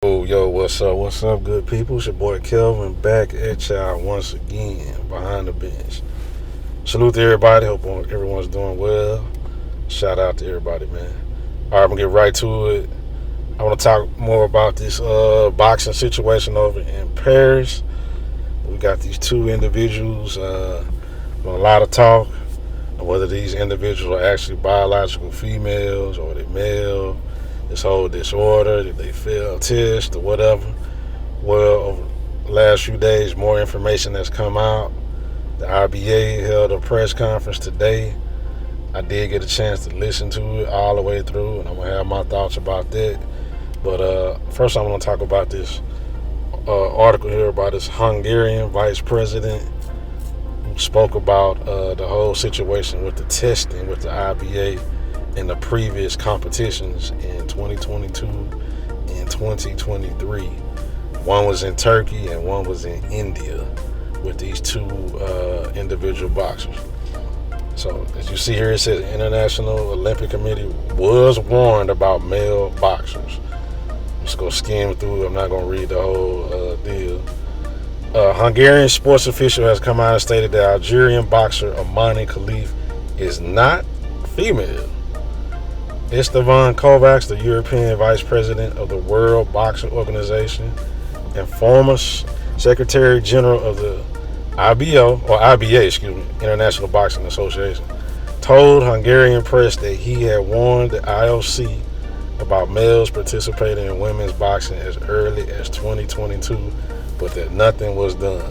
Oh, yo, what's up, good people? It's your boy Kelvin back at y'all once again behind the bench. Salute to everybody. Hope everyone's doing well. Shout out to everybody, man. All right, I'm gonna get right to it. I want to talk more about this boxing situation over in Paris. We got these two individuals. A lot of talk of whether these individuals are actually biological females or they male. This whole disorder, did they fail a test or whatever? Well, over the last few days, more information has come out. The IBA held a press conference today. I did get a chance to listen to it all the way through, and I'm gonna have my thoughts about that. But first, I'm gonna talk about this article here about this Hungarian vice president who spoke about the whole situation with the testing with the IBA in the previous competitions in 2022 and 2023. One was in Turkey and one was in India with these two individual boxers. So as you see here, it says the International Olympic Committee was warned about male boxers. Let's go skim through. I'm not going to read the whole deal. Hungarian sports official has come out and stated that Algerian boxer Amani Khalif is not female. Esteban Kovacs, the European Vice President of the World Boxing Organization and former Secretary General of the IBA, International Boxing Association, told Hungarian press that he had warned the IOC about males participating in women's boxing as early as 2022, but that nothing was done.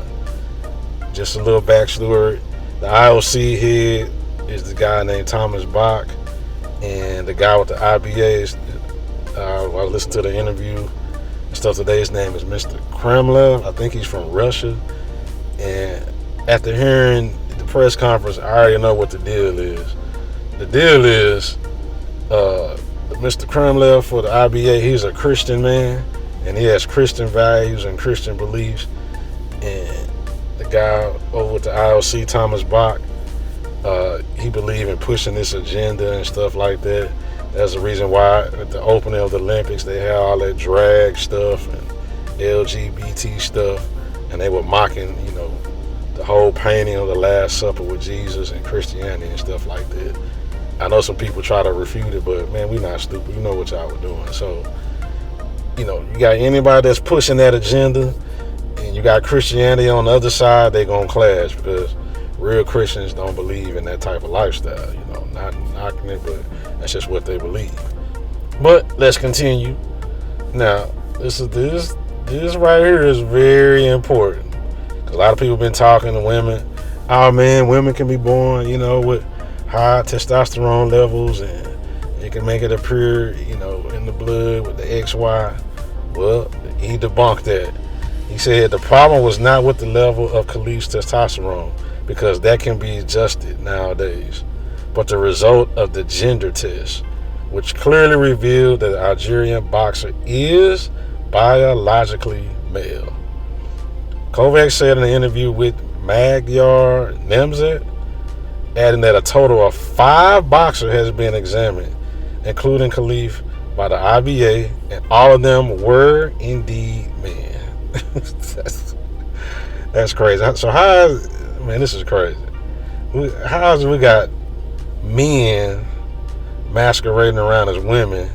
Just a little backstory. The IOC head is the guy named Thomas Bach. And the guy with the IBA, I listened to the interview and stuff today. His name is Mr. Kremlev. I think he's from Russia. And after hearing the press conference, I already know what the deal is. The deal is Mr. Kremlev for the IBA, he's a Christian man. And he has Christian values and Christian beliefs. And the guy over with the IOC, Thomas Bach, he believed in pushing this agenda and stuff like that. That's the reason why at the opening of the Olympics they had all that drag stuff and LGBT stuff, and they were mocking, the whole painting of the Last Supper with Jesus and Christianity and stuff like that. I know some people try to refute it, but man, we not stupid. We know what y'all were doing. So, you got anybody that's pushing that agenda, and you got Christianity on the other side, they gonna clash because real Christians don't believe in that type of lifestyle, not knocking it, but that's just what they believe. But let's continue. Now, this right here is very important. Because a lot of people have been talking to women. Oh man, women can be born, with high testosterone levels and it can make it appear, in the blood with the XY. Well, he debunked that. He said the problem was not with the level of Khalif's testosterone, because that can be adjusted nowadays, but the result of the gender test, which clearly revealed that the Algerian boxer is biologically male. Kovacs said in an interview with Magyar Nemzet, adding that a total of 5 boxers has been examined, including Khalif, by the IBA, and all of them were indeed men. That's crazy. So man, this is crazy. How's we got men masquerading around as women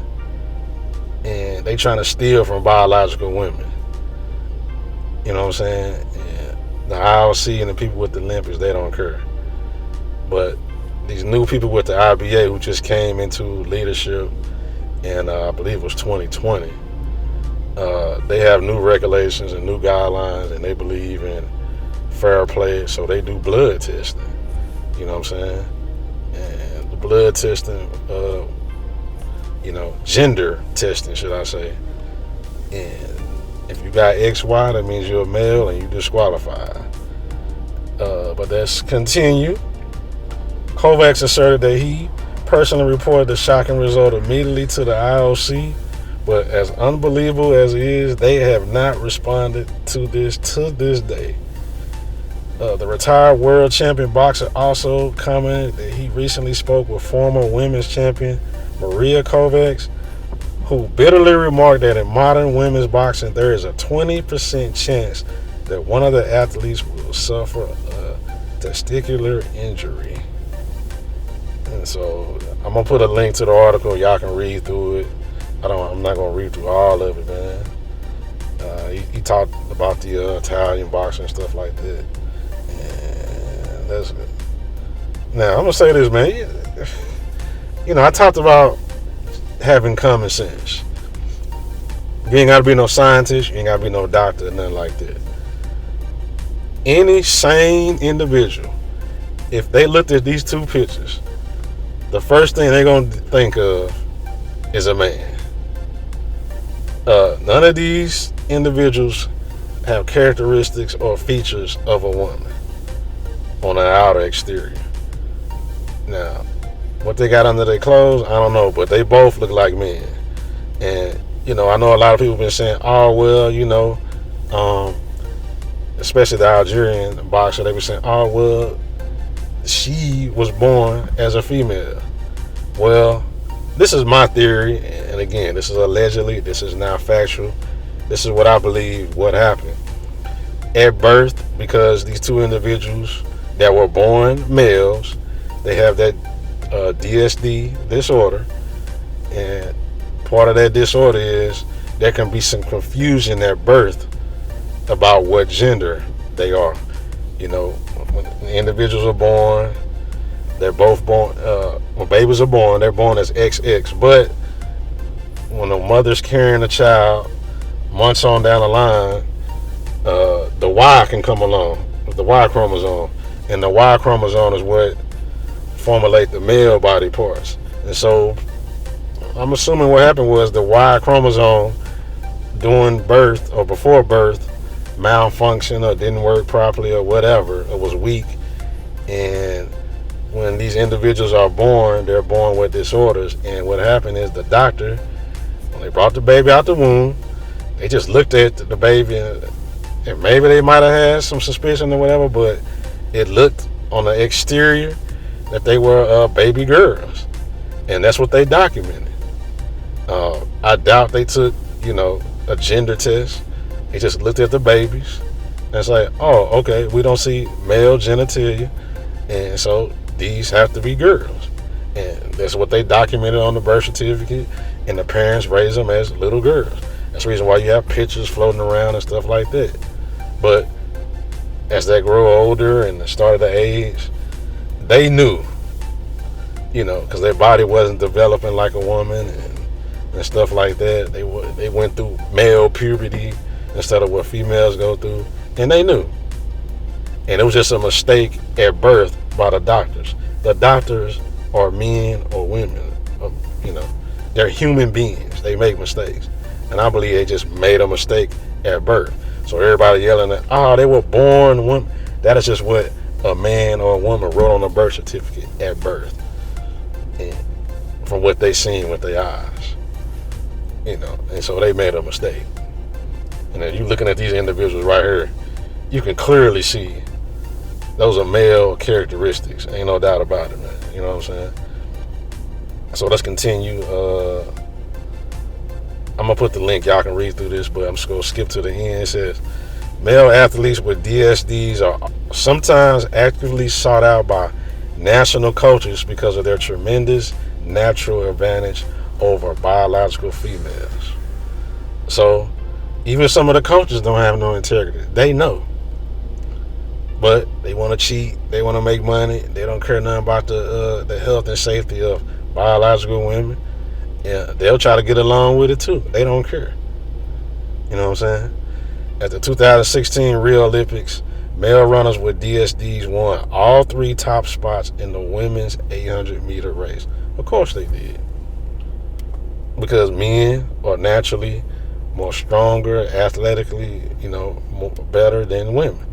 and they trying to steal from biological women? You know what I'm saying? And the IOC and the people with the Olympics, they don't care. But these new people with the IBA who just came into leadership, and I believe it was 2020, they have new regulations and new guidelines, and they believe in fair play, so they do blood testing. You know what I'm saying? And the blood testing, gender testing, should I say. And if you got XY, that means you're a male and you disqualified. But let's continue. Kovacs asserted that he personally reported the shocking result immediately to the IOC, but as unbelievable as it is, they have not responded to this day. The retired world champion boxer also commented that he recently spoke with former women's champion Maria Kovacs, who bitterly remarked that in modern women's boxing, there is a 20% chance that one of the athletes will suffer a testicular injury. And so I'm gonna put a link to the article. Y'all can read through it. I'm not gonna read through all of it, man. He talked about the Italian boxing and stuff like that. And that's good. Now I'm gonna say this, man. I talked about having common sense. You ain't gotta be no scientist. You ain't gotta be no doctor, nothing like that. Any sane individual, if they looked at these two pictures, the first thing they're gonna think of is a man. None of these individuals have characteristics or features of a woman on the outer exterior. Now, what they got under their clothes, I don't know, but they both look like men. And, I know a lot of people have been saying, oh, well, especially the Algerian boxer, they were saying, oh, well, she was born as a female. Well, this is my theory, and again, this is allegedly, this is not factual. This is what I believe what happened. At birth, because these two individuals that were born males, they have that DSD disorder, and part of that disorder is there can be some confusion at birth about what gender they are. When the individuals are born, they're both born, when babies are born, they're born as XX, but when the mother's carrying a child, months on down the line, the Y can come along, the Y chromosome, and the Y chromosome is what formulate the male body parts. And so I'm assuming what happened was the Y chromosome during birth or before birth malfunctioned or didn't work properly or whatever, it was weak. And when these individuals are born, they're born with disorders. And what happened is the doctor, when they brought the baby out the womb, they just looked at the baby and maybe they might have had some suspicion or whatever, but it looked on the exterior that they were baby girls. And that's what they documented. I doubt they took, a gender test. They just looked at the babies and it's like, oh, okay, we don't see male genitalia, and so these have to be girls. And that's what they documented on the birth certificate, and the parents raised them as little girls. That's the reason why you have pictures floating around and stuff like that. But as they grow older and the start of the age, they knew, because their body wasn't developing like a woman and stuff like that. They went through male puberty instead of what females go through, and they knew. And it was just a mistake at birth by the doctors. The doctors are men or women, they're human beings. They make mistakes. And I believe they just made a mistake at birth. So everybody yelling at, they were born women. That is just what a man or a woman wrote on a birth certificate at birth. And from what they seen with their eyes. And so they made a mistake. And then you looking at these individuals right here, you can clearly see those are male characteristics. Ain't no doubt about it, man. You know what I'm saying? So let's continue. I'm going to put the link. Y'all can read through this, but I'm just going to skip to the end. It says, male athletes with DSDs are sometimes actively sought out by national coaches because of their tremendous natural advantage over biological females. So even some of the coaches don't have no integrity. They know. But they want to cheat. They want to make money. They don't care nothing about the health and safety of biological women. Yeah, they'll try to get along with it too. They don't care. You know what I'm saying? At the 2016 Rio Olympics, male runners with DSDs won all 3 top spots in the women's 800-meter race. Of course they did. Because men are naturally more stronger, athletically, more better than women.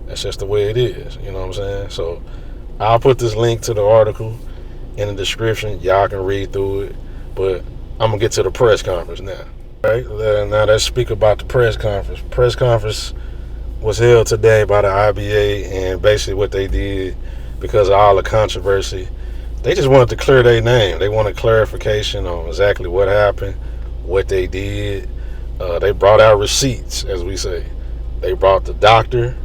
That's just the way it is. You know what I'm saying? So I'll put this link to the article in the description. Y'all can read through it. But I'm going to get to the press conference now. All right, now let's speak about the press conference. Press conference was held today by the IBA, and basically what they did, because of all the controversy, they just wanted to clear their name. They wanted clarification on exactly what happened, what they did. They brought out receipts, as we say. They brought the doctor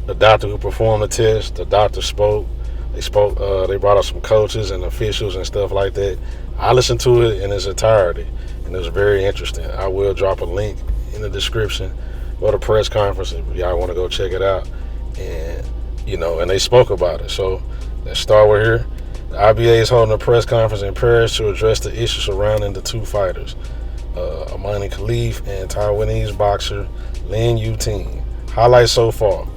who performed the test. The doctor spoke. They spoke. They brought out some coaches and officials and stuff like that. I listened to it in its entirety, and it was very interesting. I will drop a link in the description for the press conference if y'all want to go check it out. And and they spoke about it. So let's start with here. The IBA is holding a press conference in Paris to address the issues surrounding the two fighters, Amani Khalif and Taiwanese boxer Lin Yuting. Highlights so far.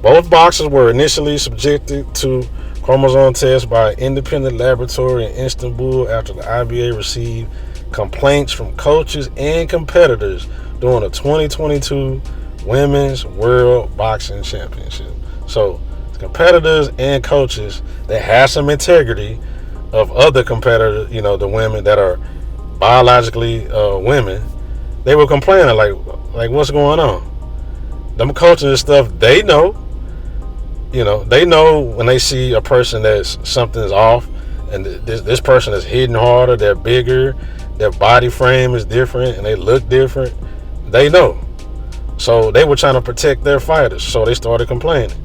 Both boxers were initially subjected to chromosome tests by an independent laboratory in Istanbul after the IBA received complaints from coaches and competitors during the 2022 Women's World Boxing Championship. So competitors and coaches that have some integrity of other competitors, the women that are biologically women, they were complaining like what's going on? Them coaches and stuff, they know. They know when they see a person that's something's off, and this person is hitting harder, they're bigger, their body frame is different, and they look different. They know. So they were trying to protect their fighters, so they started complaining.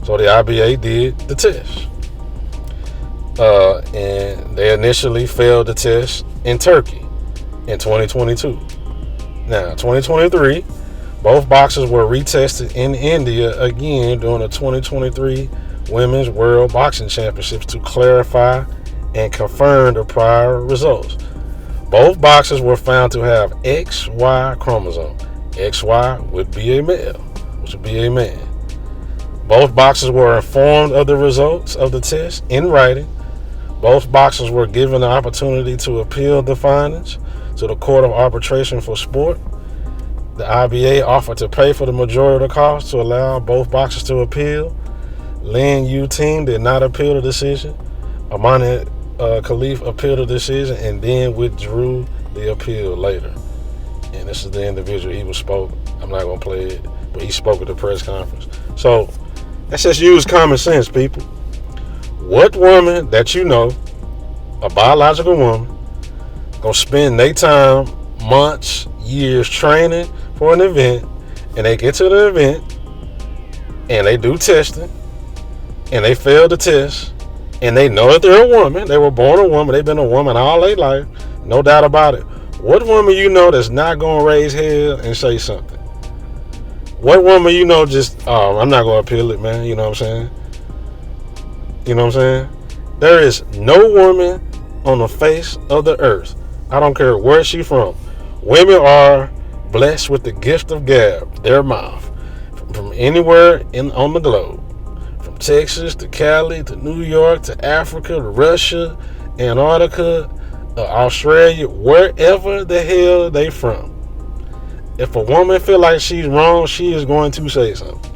So the IBA did the test. And they initially failed the test in Turkey in 2022. Now, 2023, both boxers were retested in India again during the 2023 Women's World Boxing Championships to clarify and confirm the prior results. Both boxers were found to have XY chromosome. XY would be a male, which would be a man. Both boxers were informed of the results of the test in writing. Both boxers were given the opportunity to appeal the findings to the Court of Arbitration for Sport. The IBA offered to pay for the majority of the cost to allow both boxers to appeal. Lin Yuting did not appeal the decision. Amani Khalif appealed the decision and then withdrew the appeal later. And this is the individual he spoke. I'm not going to play it, but he spoke at the press conference. So let's just use common sense, people. What woman that a biological woman, gonna spend their time, months, years training for an event, and they get to the event, and they do testing, and they fail the test, and they know that they're a woman, they were born a woman, they've been a woman all their life, no doubt about it. What woman that's not gonna raise hell and say something? What woman just, I'm not gonna appeal it, man, you know what I'm saying? You know what I'm saying? There is no woman on the face of the earth, I don't care where she's from. Women are blessed with the gift of gab, their mouth, from anywhere on the globe. From Texas to Cali to New York to Africa to Russia, Antarctica, Australia, wherever the hell they from. If a woman feel like she's wrong, she is going to say something.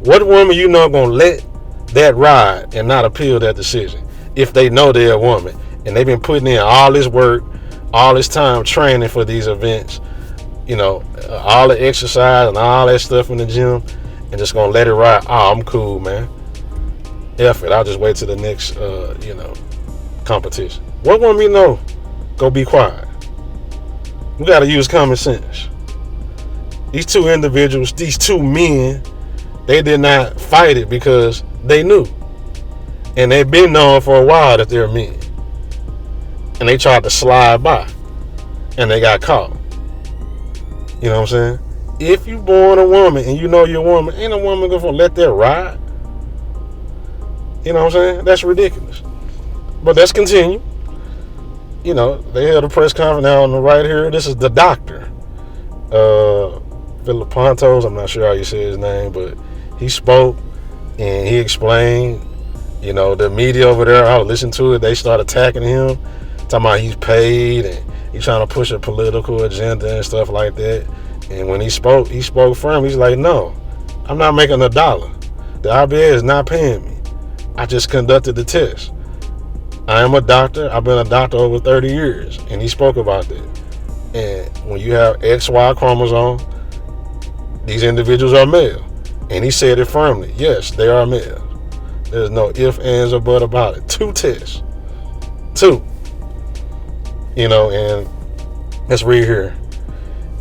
What woman gonna let that ride and not appeal that decision if they know they're a woman and they've been putting in all this work, all this time training for these events, all the exercise and all that stuff in the gym, and just gonna let it ride? I'm cool, man. F it, I'll just wait till the next competition. What woman go be quiet? We gotta use common sense. These two individuals, these two men, they did not fight it because they knew. And they've been known for a while that they're men. And they tried to slide by. And they got caught. You know what I'm saying? If you born a woman and you're a woman, ain't a woman going to let that ride. You know what I'm saying? That's ridiculous. But let's continue. They held a press conference now on the right here. This is the doctor. Filipontos, I'm not sure how you say his name, but he spoke and he explained, the media over there, I listened to it, they started attacking him, talking about he's paid and he's trying to push a political agenda and stuff like that. And when he spoke firm. He's like, no, I'm not making $1. The IBA is not paying me. I just conducted the test. I am a doctor. I've been a doctor over 30 years. And he spoke about that. And when you have XY chromosome, these individuals are male. And he said it firmly. Yes, they are male. There's no ifs, ands, or but about it. 2 tests. 2. And Let's read here.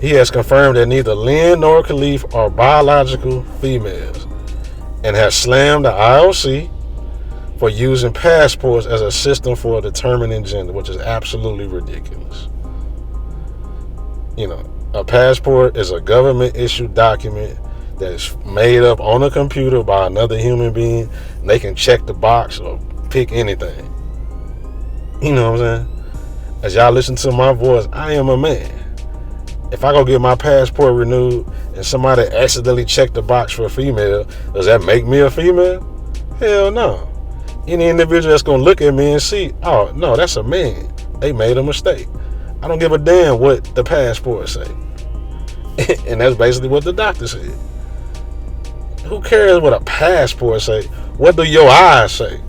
He has confirmed that neither Lynn nor Khalif are biological females and has slammed the IOC for using passports as a system for determining gender, which is absolutely ridiculous. You know, a passport is a government-issued document that is made up on a computer by another human being. And they can check the box or pick anything. You know what I'm saying? As y'all listen to my voice, I am a man. If I go get my passport renewed and somebody accidentally checked the box for a female, does that make me a female? Hell no. Any individual that's going to look at me and see, oh, no, that's a man. They made a mistake. I don't give a damn what the passport say. And that's basically what the doctor said. Who cares what a passport say? What do your eyes say?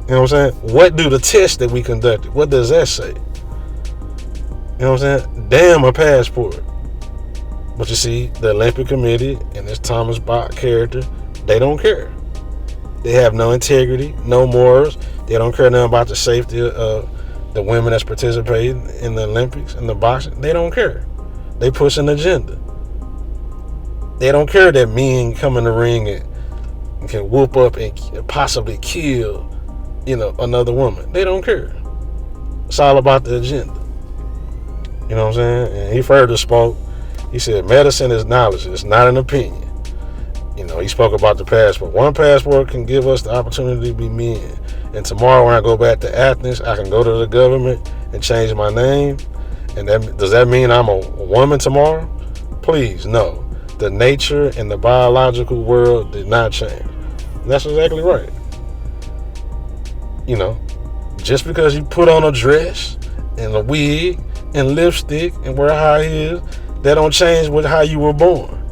You know what I'm saying? What do the tests that we conducted, what does that say? You know what I'm saying? Damn a passport. But you see, the Olympic Committee and this Thomas Bach character, they don't care. They have no integrity, no morals. They don't care nothing about the safety of the women that's participating in the Olympics and the boxing. They don't care. They push an agenda. They don't care that men come in the ring and can whoop up and possibly kill, another woman. They don't care. It's all about the agenda. You know what I'm saying? And he further spoke. He said, medicine is knowledge. It's not an opinion. He spoke about the passport. One passport can give us the opportunity to be men. And tomorrow when I go back to Athens, I can go to the government and change my name. And does that mean I'm a woman tomorrow? Please, no. The nature and the biological world did not change. And that's exactly right. Just because you put on a dress and a wig and lipstick and wear high heels, that don't change with how you were born.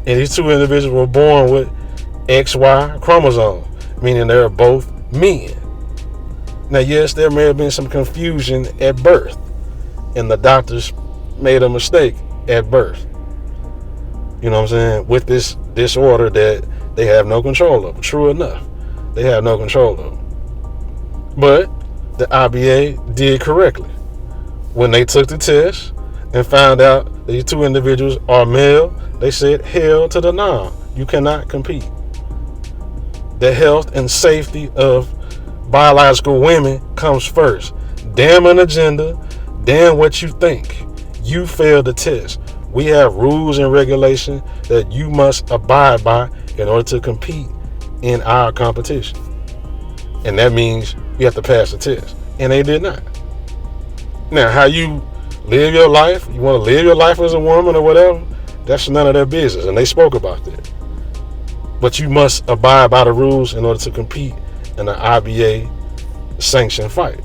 And these two individuals were born with XY chromosome, meaning they're both men. Now, yes, there may have been some confusion at birth, and the doctors made a mistake at birth. You know what I'm saying? With this disorder that they have no control over. True enough, they have no control over. But the IBA did correctly. When they took the test and found out these two individuals are male, they said, hell to the no. You cannot compete. The health and safety of biological women comes first. Damn an agenda. Damn what you think. You failed the test. We have rules and regulations that you must abide by in order to compete in our competition. And that means you have to pass the test. And they did not. Now, how you live your life, you want to live your life as a woman or whatever, that's none of their business. And they spoke about that. But you must abide by the rules in order to compete in an IBA sanctioned fight.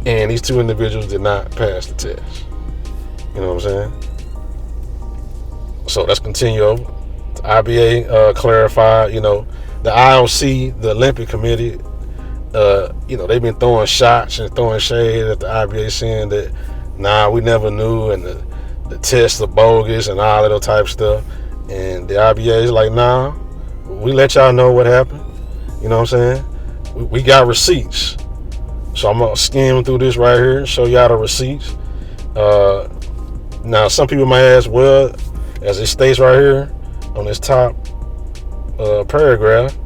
And these two individuals did not pass the test. You know what I'm saying? So let's continue over. The IBA clarified, the IOC, the Olympic Committee, they've been throwing shots and throwing shade at the IBA, saying that, we never knew, and the tests are bogus and all of that type of stuff. And the IBA is like, we let y'all know what happened. You know what I'm saying? We got receipts. So I'm going to skim through this right here and show y'all the receipts. Now, some people might ask, well, as it states right here on this top paragraph,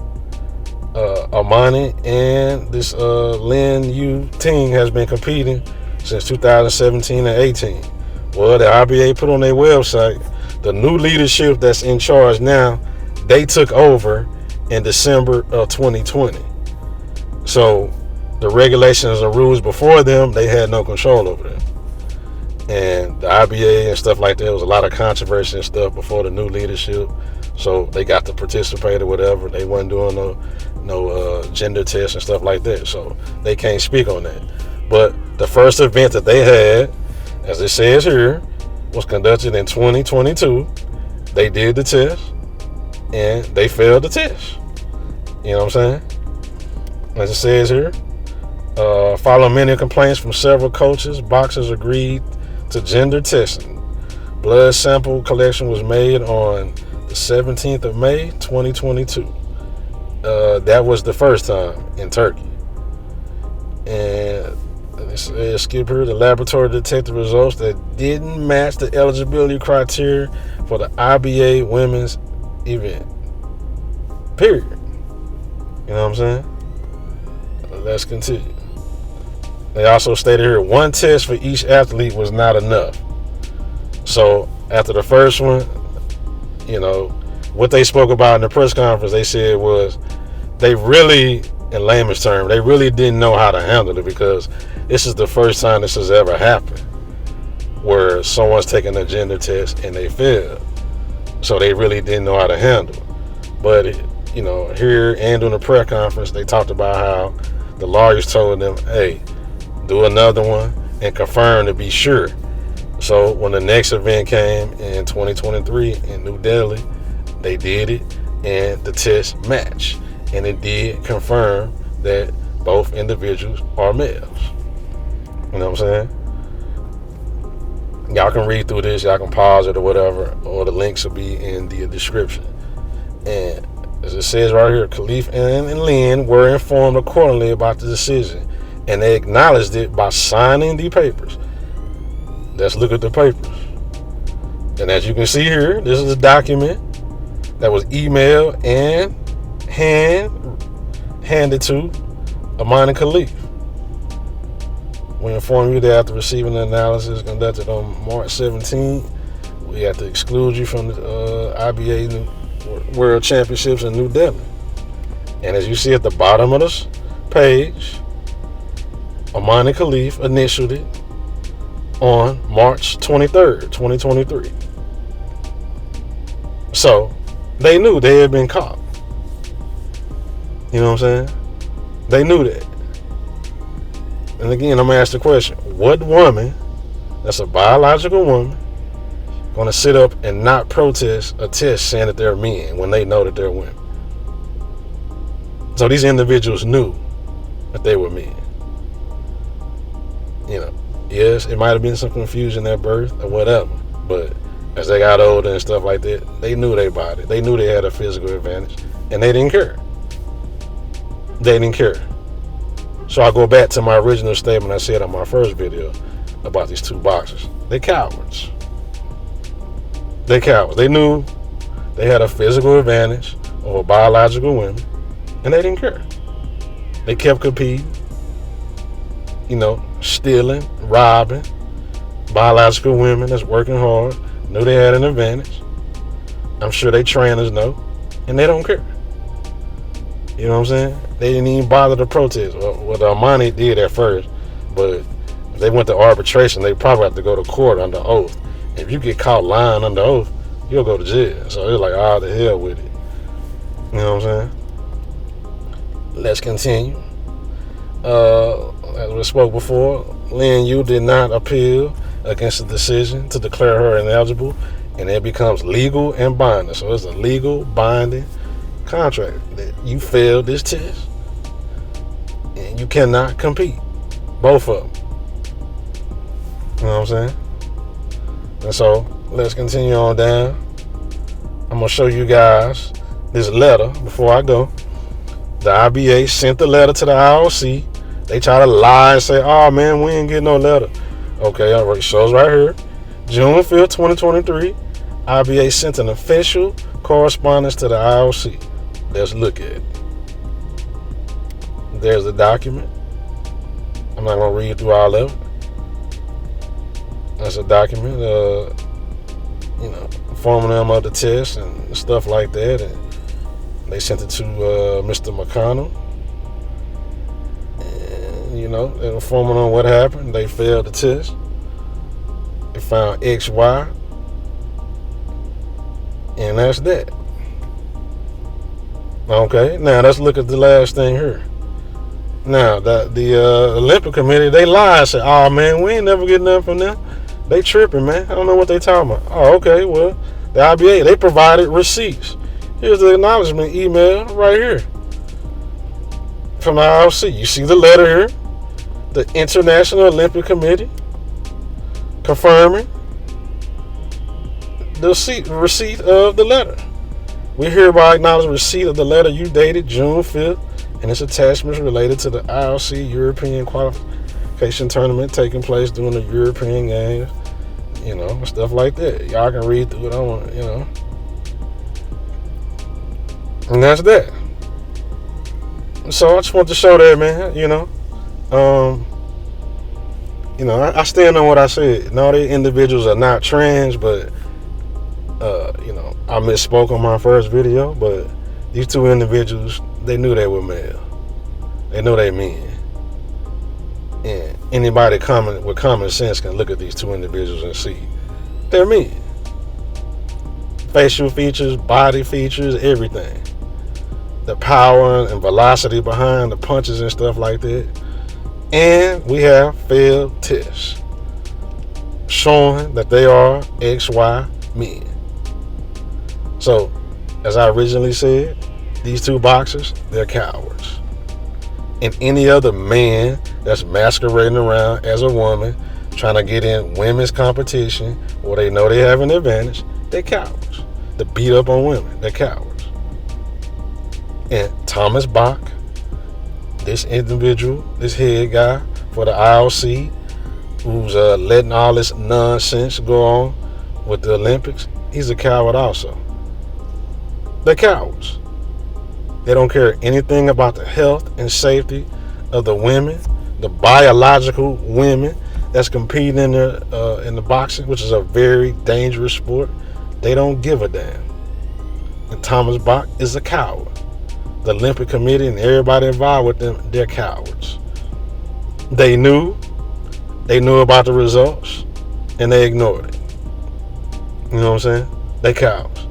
Armani and this Lin Yu Ting has been competing since 2017 and 18. Well, the IBA put on their website, the new leadership that's in charge now, they took over in December of 2020. So the regulations and rules before them, they had no control over them. And the IBA and stuff like that, there was a lot of controversy and stuff before the new leadership. So they got to participate or whatever. They wasn't doing no gender tests and stuff like that. So they can't speak on that. But the first event that they had, as it says here, was conducted in 2022. They did the test and they failed the test. You know what I'm saying? As it says here, following many complaints from several coaches, boxers agreed to gender testing. Blood sample collection was made on the 17th of May, 2022. That was the first time in Turkey. And Skip here. The laboratory detected results that didn't match the eligibility criteria for the IBA women's event. Period. You know what I'm saying? Let's continue. They also stated here, one test for each athlete was not enough. So after the first one, what they spoke about in the press conference, they said was they really, in layman's terms, they really didn't know how to handle it, because this is the first time this has ever happened where someone's taking a gender test and they failed. So they really didn't know how to handle it. But, here and on the press conference, they talked about how the lawyers told them, hey, do another one and confirm to be sure. So when the next event came in 2023 in New Delhi, they did it and the test matched. And it did confirm that both individuals are males. You know what I'm saying? Y'all can read through this, y'all can pause it or whatever, or the links will be in the description. And as it says right here, Khalif and Lynn were informed accordingly about the decision, and they acknowledged it by signing the papers. Let's look at the papers. And as you can see here, this is a document that was emailed and handed to Amani Khalif. We inform you that after receiving the analysis conducted on March 17, we have to exclude you from the IBA World Championships in New Delhi. And as you see at the bottom of this page, Amani Khalif initialed it on March 23rd, 2023. So they knew they had been caught. You know what I'm saying? They knew that. And again, I'm going to ask the question, what woman that's a biological woman going to sit up and not protest a test saying that they're men when they know that they're women? So these individuals knew that they were men. Yes, it might have been some confusion at birth or whatever, but as they got older and stuff like that, they knew their body. They knew they had a physical advantage, and they didn't care. They didn't care. So I go back to my original statement I said on my first video about these two boxers. They cowards. They cowards. They knew they had a physical advantage over biological women, and they didn't care. They kept competing, stealing, robbing biological women that's working hard, knew they had an advantage. I'm sure they trainers know, and they don't care. You know what I'm saying? They didn't even bother to protest. Well, Armani did at first, but if they went to arbitration, they probably have to go to court under oath. If you get caught lying under oath, you'll go to jail. So it's like, the hell with it. You know what I'm saying? Let's continue. As we spoke before, Lynn Yu did not appeal against the decision to declare her ineligible, and it becomes legal and binding. So it's a legal, binding contract that you failed this test and you cannot compete. Both of them. You know what I'm saying? And so let's continue on down. I'm going to show you guys this letter before I go. The IBA sent the letter to the IOC. They try to lie and say, oh man, we ain't getting no letter. Okay, all right, shows right here. June 5th, 2023, IBA sent an official correspondence to the IOC. Let's look at it. There's the document. I'm not going to read through all of it. That's a document, informing them of the test and stuff like that. And they sent it to Mr. McConnell. And, they informing on what happened. They failed the test. They found XY. And that's that. Okay, now let's look at the last thing here. Now, the Olympic Committee, they lied and said, oh man, we ain't never getting nothing from them. They tripping, man. I don't know what they talking about. Oh, okay, well, the IBA, they provided receipts. Here's the acknowledgement email right here from the IOC. You see the letter here. The International Olympic Committee confirming the receipt of the letter. We hereby acknowledge receipt of the letter you dated June 5th and its attachments related to the IOC European qualification tournament taking place during the European Games, stuff like that. Y'all can read through it. I want, and that's that. So I just want to show that, man. I stand on what I said. No, these individuals are not trans, but I misspoke on my first video. But these two individuals, they knew they were male. They know they men. And anybody with common sense can look at these two individuals and see they're men. Facial features, body features, everything. The power and velocity behind the punches and stuff like that. And we have failed tests showing that they are XY men. So, as I originally said, these two boxers, they're cowards. And any other man that's masquerading around as a woman, trying to get in women's competition where they know they have an advantage, they're cowards. To beat up on women, they're cowards. And Thomas Bach, this individual, this head guy for the IOC, who's letting all this nonsense go on with the Olympics, he's a coward also. They're cowards. They don't care anything about the health and safety of the women, the biological women that's competing in the boxing, which is a very dangerous sport. They don't give a damn. And Thomas Bach is a coward. The Olympic Committee and everybody involved with them, they're cowards. They knew about the results, and they ignored it. You know what I'm saying? They cowards.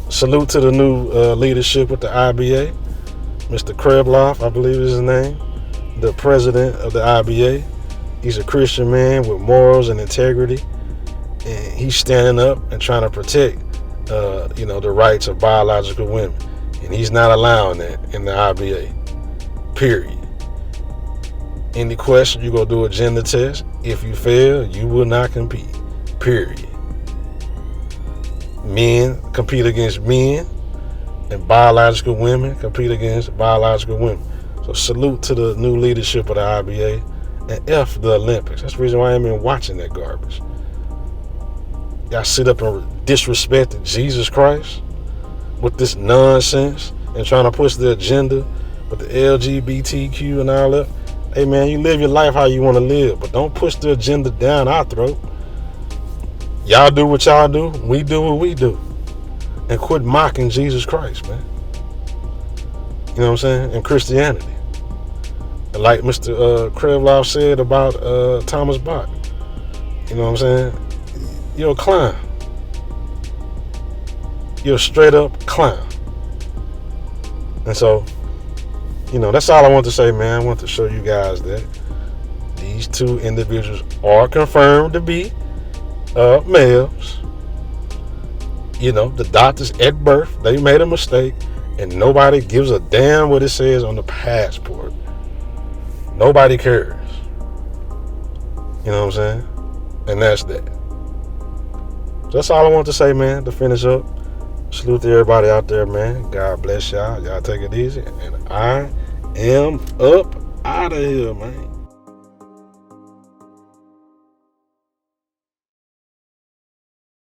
Salute to the new leadership with the IBA, Mr. Krebloff, I believe is his name, the president of the IBA. He's a Christian man with morals and integrity, and he's standing up and trying to protect, the rights of biological women. And he's not allowing that in the IBA, period. Any question, you go do a gender test. If you fail, you will not compete, period. Men compete against men, and biological women compete against biological women. So salute to the new leadership of the IBA, and F the Olympics. That's the reason why I ain't been watching that garbage. Y'all sit up and disrespect Jesus Christ with this nonsense and trying to push the agenda with the LGBTQ and all that. Hey man, you live your life how you want to live, but don't push the agenda down our throat. Y'all do what y'all do, we do what we do. And quit mocking Jesus Christ, man. You know what I'm saying? And Christianity. And like Mr. Krebloff said about Thomas Bach. You know what I'm saying? You're a clown. You're a straight up clown. And so, that's all I want to say, man. I want to show you guys that these two individuals are confirmed to be males. The doctors at birth, they made a mistake, and nobody gives a damn what it says on the passport. Nobody cares. You know what I'm saying? And that's that. So that's all I want to say, man, to finish up. Salute to everybody out there, man. God bless y'all. Y'all take it easy. And I am up out of here, man.